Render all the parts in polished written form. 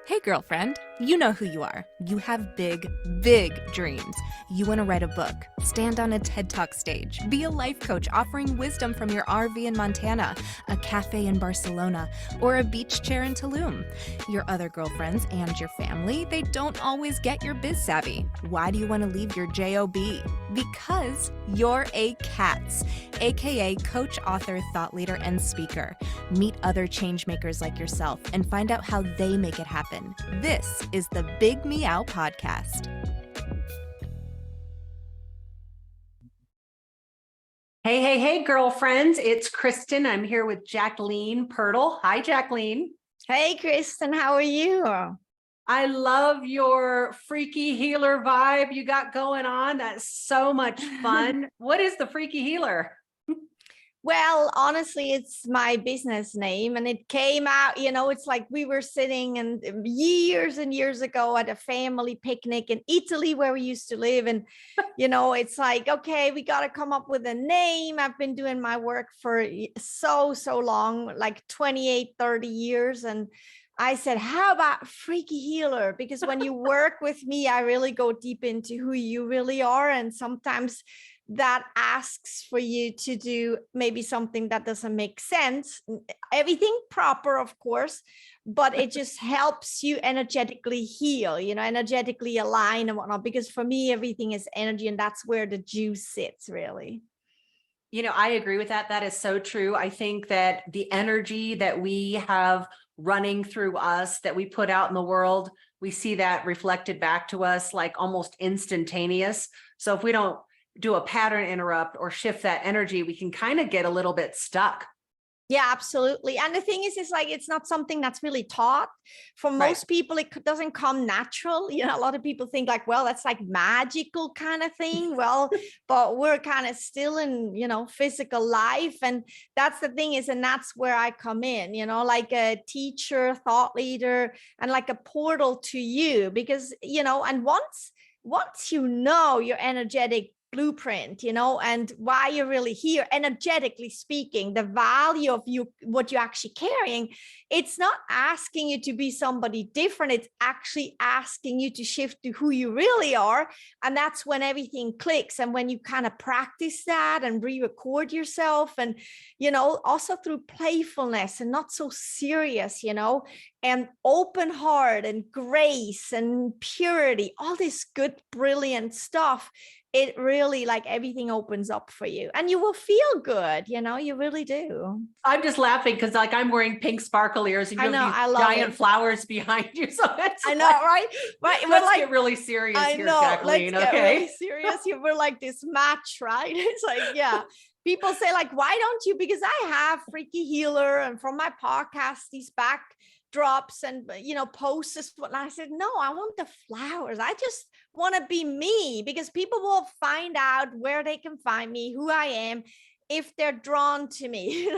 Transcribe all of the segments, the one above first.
Hey, girlfriend, you know who you are. You have big, big dreams. You want to write a book, stand on a TED Talk stage, be a life coach offering wisdom from your RV in Montana, a cafe in Barcelona, or a beach chair in Tulum. Your other girlfriends and your family, they don't always get your biz savvy. Why do you want to leave your JOB? Because you're a C.A.T.S, aka coach, author, thought leader, and speaker. Meet other change makers like yourself and find out how they make it happen. This is the Big Meow podcast. Hey, girlfriends. It's Kristen. I'm here with Jacqueline Pirtle. Hi, Jacqueline. Hey, Kristen, how are you? I love your freaky healer vibe you got going on. That's so much fun. What is the freaky healer? Well, honestly, it's my business name, and it came out, it's like we were sitting and years and years ago at a family picnic in Italy where we used to live. And, it's like, okay, we got to come up with a name. I've been doing my work for so long, like 28, 30 years. And I said, how about freaky healer? Because when you work with me, I really go deep into who you really are. And sometimes that asks for you to do maybe something that doesn't make sense, everything proper, of course, but it just helps you energetically heal, energetically align and whatnot, because for me, everything is energy, and that's where the juice sits, really. I agree with that. That is so true. I think that the energy that we have running through us, that we put out in the world, we see that reflected back to us like almost instantaneous. So if we don't do a pattern interrupt or shift that energy, we can kind of get a little bit stuck. Yeah, absolutely. And the thing is, it's like, it's not something that's really taught. For most people, it doesn't come natural. A lot of people think like, well, that's like magical kind of thing. Well, but we're kind of still in, physical life. And that's the thing is, and that's where I come in, like a teacher, thought leader, and like a portal to you, because, and once your energetic blueprint, and why you're really here, energetically speaking, the value of you, what you're actually carrying, it's not asking you to be somebody different. It's actually asking you to shift to who you really are. And that's when everything clicks. And when you kind of practice that and re-record yourself, and, also through playfulness and not so serious, and open heart and grace and purity, all this good, brilliant stuff, it really, like, everything opens up for you and you will feel good. You really do. I'm just laughing because like I'm wearing pink sparkle ears and you have these giant flowers behind you. So I know, right? Let's get really serious here, Jacqueline. Let's get really serious. We're like this match, right? It's like, yeah. People say like, why don't you? Because I have freaky healer, and from my podcast, these backdrops and, posts. And I said, no, I want the flowers. I just want to be me, because people will find out where they can find me, who I am, if they're drawn to me.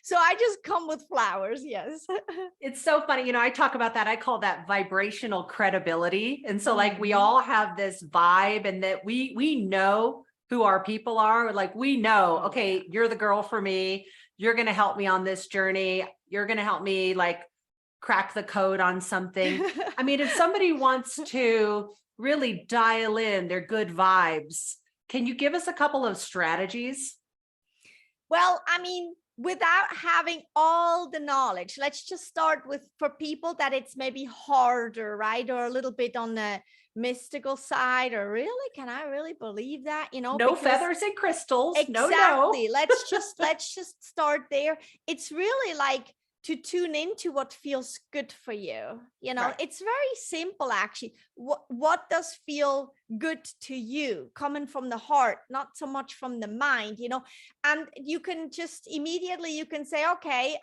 So I just come with flowers. Yes. It's so funny. I talk about that. I call that vibrational credibility. And so like we all have this vibe, and that we know who our people are. Like we know, okay, you're the girl for me. You're going to help me on this journey. You're going to help me like crack the code on something. I mean, if somebody wants to really dial in their good vibes, can you give us a couple of strategies? Well, I mean, without having all the knowledge, let's just start with, for people that it's maybe harder, right? Or a little bit on the mystical side, or really, can I really believe that? No feathers and crystals. Exactly. No. Let's just start there. It's really like to tune into what feels good for you. Right. It's very simple, actually. What does feel good to you, coming from the heart, not so much from the mind, and you can just immediately, you can say, okay,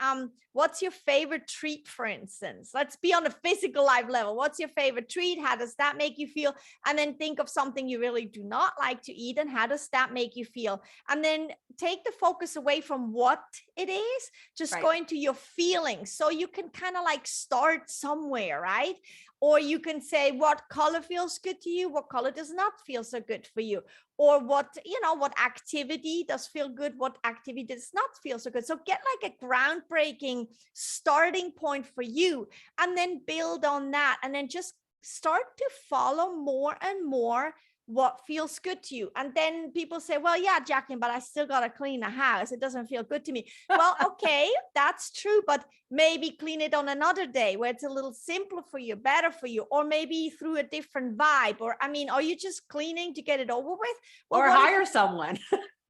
what's your favorite treat, for instance? Let's be on a physical life level. What's your favorite treat? How does that make you feel? And then think of something you really do not like to eat, and how does that make you feel? And then take the focus away from what it is, just go into your feelings. So you can kind of like start somewhere, right? Or you can say, what color feels good to you? What color what does not feel so good for you, or what, you know, what activity does feel good, what activity does not feel so good. So get like a groundbreaking starting point for you, and then build on that, and then just start to follow more and more what feels good to you. And then people say, well, yeah, Jacqueline, but I still got to clean the house. It doesn't feel good to me. Well, okay, that's true, but maybe clean it on another day where it's a little simpler for you, better for you, or maybe through a different vibe. Or, I mean, are you just cleaning to get it over with? Well, or hire someone.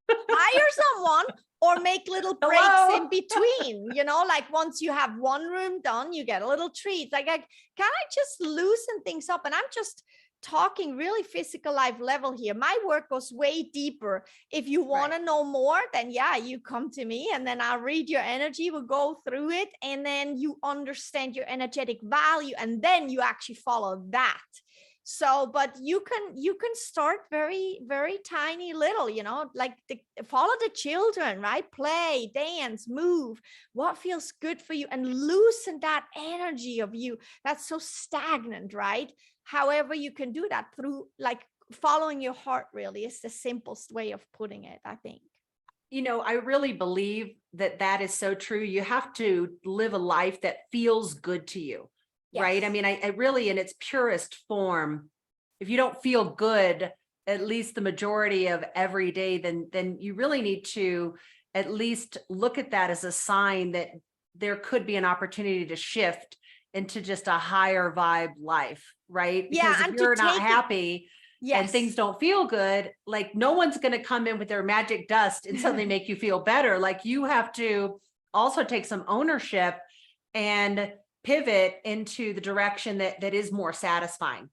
Hire someone, or make little breaks Hello? in between, you know, like once you have one room done, you get a little treat. Like, can I just loosen things up? And I'm just talking really physical life level here. My work goes way deeper. If you want to know more, then yeah, you come to me, and then I'll read your energy, we'll go through it, and then you understand your energetic value, and then you actually follow that. So, but you can start very, very tiny little, you know, like follow the children, right? Play, dance, move, what feels good for you, and loosen that energy of you that's so stagnant, right? However you can do that through like following your heart, really is the simplest way of putting it, I think. You know, I really believe that that is so true. You have to live a life that feels good to you. Yes. Right. I mean, I really, in its purest form, if you don't feel good, at least the majority of every day, then you really need to at least look at that as a sign that there could be an opportunity to shift into just a higher vibe life, right? Because Yeah, if you're not happy and yes, things don't feel good, like no one's going to come in with their magic dust and suddenly make you feel better. Like you have to also take some ownership and pivot into the direction that is more satisfying.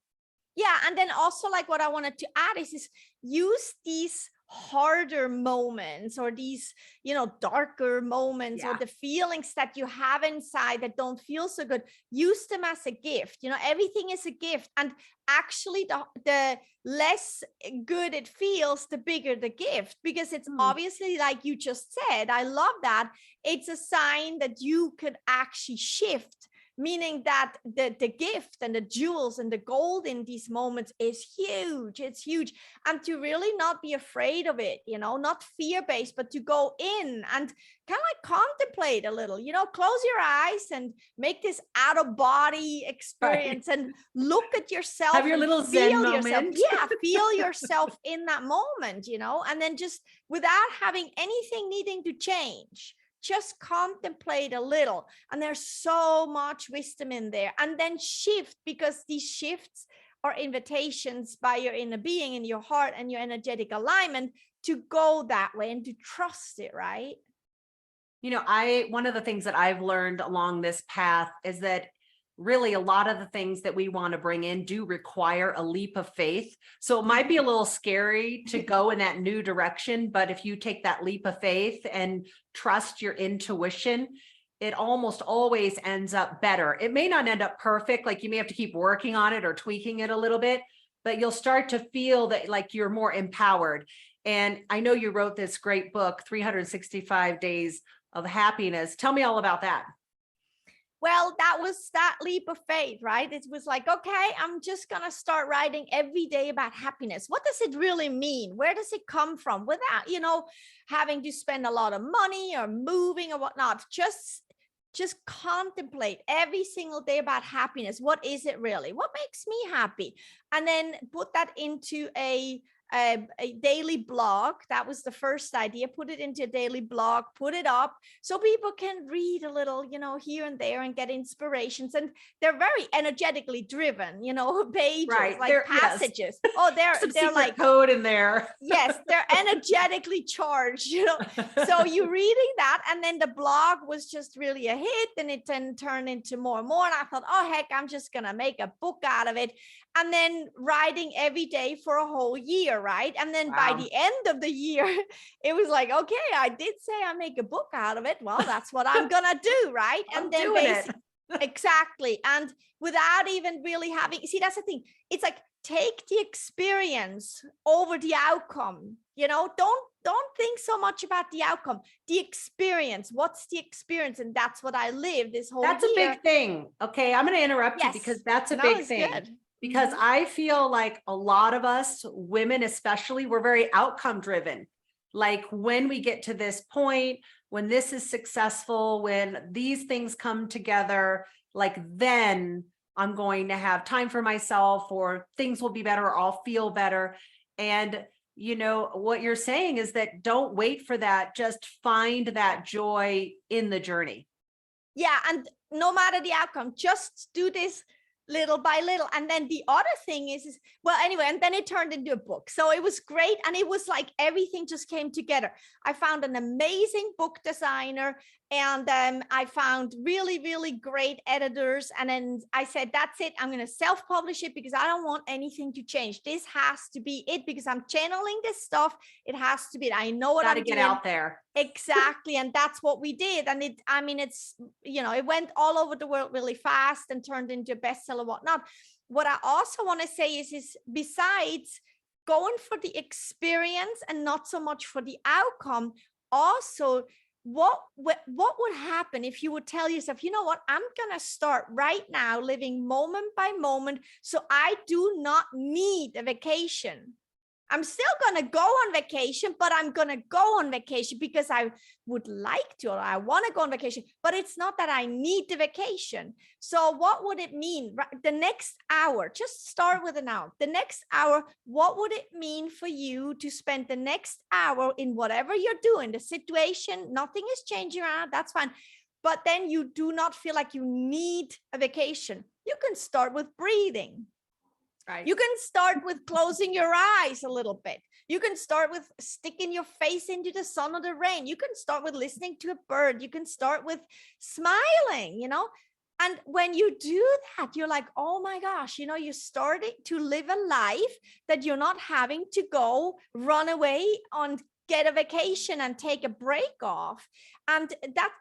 Yeah, and then also like what I wanted to add is use these harder moments, or these, you know, darker moments, or the feelings that you have inside that don't feel so good, use them as a gift. You know, everything is a gift, and actually the less good it feels, the bigger the gift, because it's obviously, like you just said, I love that, it's a sign that you could actually shift, meaning that the gift and the jewels and the gold in these moments is huge. It's huge. And to really not be afraid of it, you know, not fear-based, but to go in and kind of like contemplate a little, you know, close your eyes and make this out of body experience, and look at yourself. Have your little Zen moment. Yeah, feel yourself in that moment, you know, and then just without having anything needing to change, just contemplate a little, and there's so much wisdom in there. And then shift, because these shifts are invitations by your inner being and your heart and your energetic alignment to go that way and to trust it, right? You know, one of the things that I've learned along this path is that really a lot of the things that we want to bring in do require a leap of faith. So it might be a little scary to go in that new direction, but if you take that leap of faith and trust your intuition, it almost always ends up better. It may not end up perfect, like you may have to keep working on it or tweaking it a little bit, but you'll start to feel that like you're more empowered. And I know you wrote this great book, 365 Days of Happiness. Tell me all about that. Well, that was that leap of faith, right? It was like, okay, I'm just going to start writing every day about happiness. What does it really mean? Where does it come from? Without, you know, having to spend a lot of money or moving or whatnot. Just contemplate every single day about happiness. What is it really? What makes me happy? And then put that into a daily blog. That was the first idea. Put it into a daily blog, put it up so people can read a little, you know, here and there and get inspirations. And they're very energetically driven, you know, pages, right, like passages. Yes. Oh, they're like code in there. Yes, they're energetically charged, you know. So you're reading that, and then the blog was just really a hit, and it then turned into more and more. And I thought, oh heck, I'm just gonna make a book out of it. And then writing every day for a whole year, right? And then by the end of the year, it was like, okay, I did say I make a book out of it. Well, that's what I'm gonna do, right? And then exactly. And without even really having, see, that's the thing. It's like, take the experience over the outcome. You know, don't think so much about the outcome, the experience. What's the experience? And that's what I live this whole year. That's a big thing. Okay, I'm going to interrupt you because that's a big thing. Good. because I feel like a lot of us women, especially, we're very outcome driven. Like when we get to this point, when this is successful, when these things come together, like then I'm going to have time for myself, or things will be better, or I'll feel better. And you know, what you're saying is that don't wait for that. Just find that joy in the journey. Yeah. And no matter the outcome, just do this little by little. And then the other thing is well, anyway, and then it turned into a book. So it was great. And it was like everything just came together. I found an amazing book designer, and I found really, really great editors. And then I said, that's it. I'm going to self-publish it because I don't want anything to change. This has to be it because I'm channeling this stuff. It has to be it. I know what I'm doing. Got to get out there. Exactly. And that's what we did. And it's, it went all over the world really fast and turned into a bestseller and whatnot. What I also want to say is besides going for the experience and not so much for the outcome, also, what would happen if you would tell yourself, you know what, I'm going to start right now living moment by moment. So I do not need a vacation. I'm still going to go on vacation, but I'm going to go on vacation because I would like to, or I want to go on vacation, but it's not that I need the vacation. So what would it mean? The next hour, just start with an hour. The next hour, what would it mean for you to spend the next hour in whatever you're doing? The situation, nothing is changing around, that's fine. But then you do not feel like you need a vacation. You can start with breathing. Right. You can start with closing your eyes a little bit. You can start with sticking your face into the sun or the rain. You can start with listening to a bird. You can start with smiling, And when you do that, you're like, oh my gosh, you're starting to live a life that you're not having to go run away on, get a vacation and take a break off. And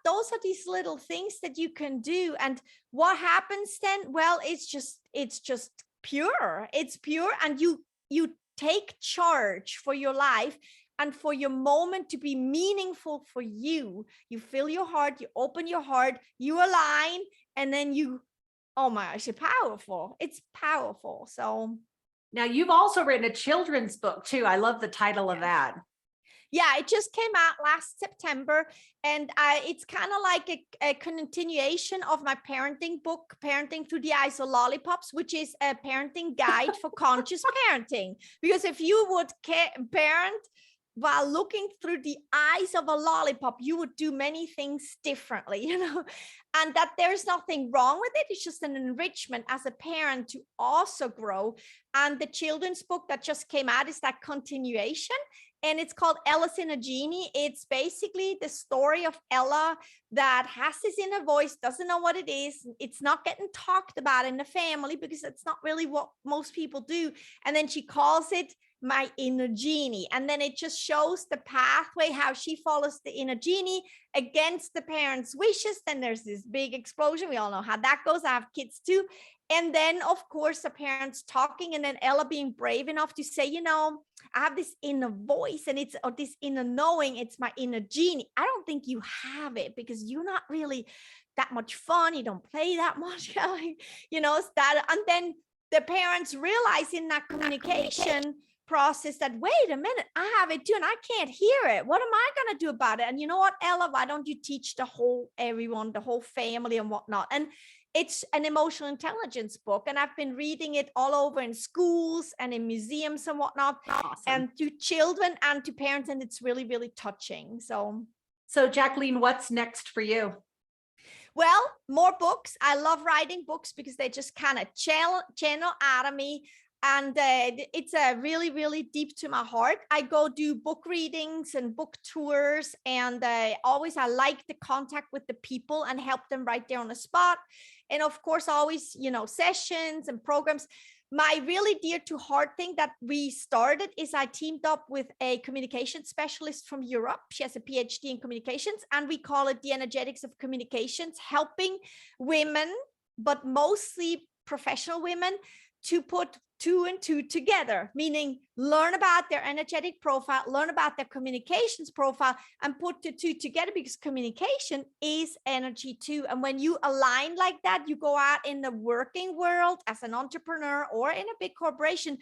those are these little things that you can do. And what happens then? Well, it's just pure. It's pure. And you take charge for your life and for your moment to be meaningful for you. You fill your heart, you open your heart, you align, and then oh my gosh, it's powerful. It's powerful. So now you've also written a children's book too. I love the title of that. Yeah, it just came out last September, and it's kind of like a continuation of my parenting book, Parenting Through the Eyes of Lollipops, which is a parenting guide for conscious parenting. Because if you would parent while looking through the eyes of a lollipop, you would do many things differently, and that there's nothing wrong with it. It's just an enrichment as a parent to also grow. And the children's book that just came out is that continuation. And it's called Ella's Inner Genie. It's basically the story of Ella that has this inner voice, doesn't know what it is. It's not getting talked about in the family because it's not really what most people do. And then she calls it my inner genie. And then it just shows the pathway, how she follows the inner genie against the parents' wishes. Then there's this big explosion. We all know how that goes. I have kids too. And then, of course, the parents talking, and then Ella being brave enough to say, I have this inner voice, and it's this inner knowing. It's my inner genie. I don't think you have it because you're not really that much fun. You don't play that much, and then the parents realize in that communication process that, wait a minute, I have it too, and I can't hear it. What am I going to do about it? And you know what, Ella, why don't you teach the whole family and whatnot? And it's an emotional intelligence book, and I've been reading it all over in schools and in museums and whatnot. Awesome. And to children and to parents, and it's really, really touching. So Jacqueline, what's next for you? Well, more books. I love writing books because they just kind of channel out of me. And it's really, really deep to my heart. I go do book readings and book tours, and I like the contact with the people and help them right there on the spot. And of course, always, sessions and programs. My really dear to heart thing that we started is I teamed up with a communication specialist from Europe. She has a PhD in communications, and we call it the energetics of communications, helping women, but mostly professional women, to put 2 and 2 together, meaning learn about their energetic profile, learn about their communications profile, and put the 2 together, because communication is energy too. And when you align like that, you go out in the working world as an entrepreneur or in a big corporation,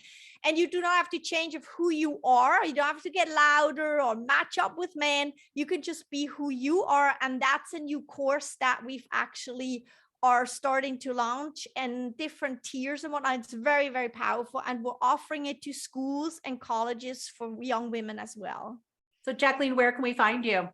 and you do not have to change of who you are. You don't have to get louder or match up with men. You can just be who you are. And that's a new course that we've actually are starting to launch, and different tiers and whatnot. It's very, very powerful. And we're offering it to schools and colleges for young women as well. So Jacqueline, where can we find you?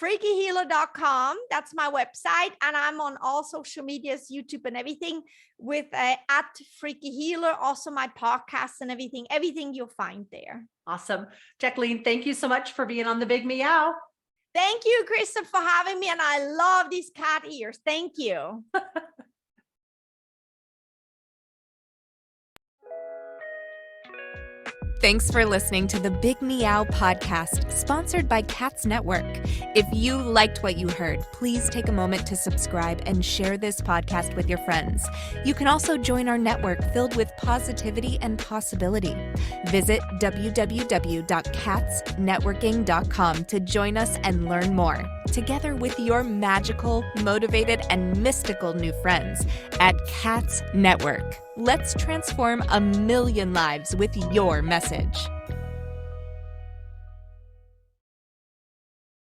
freakyhealer.com. That's my website. And I'm on all social medias, YouTube and everything, with at Freaky Healer. Also my podcasts and everything you'll find there. Awesome. Jacqueline, thank you so much for being on the Big Meow. Thank you, Kristen, for having me. And I love these cat ears. Thank you. Thanks for listening to the Big Meow podcast, sponsored by C.A.T.S Network. If you liked what you heard, please take a moment to subscribe and share this podcast with your friends. You can also join our network filled with positivity and possibility. Visit www.catsnetworking.com to join us and learn more, together with your magical, motivated, and mystical new friends at C.A.T.S Network. Let's transform 1 million lives with your message.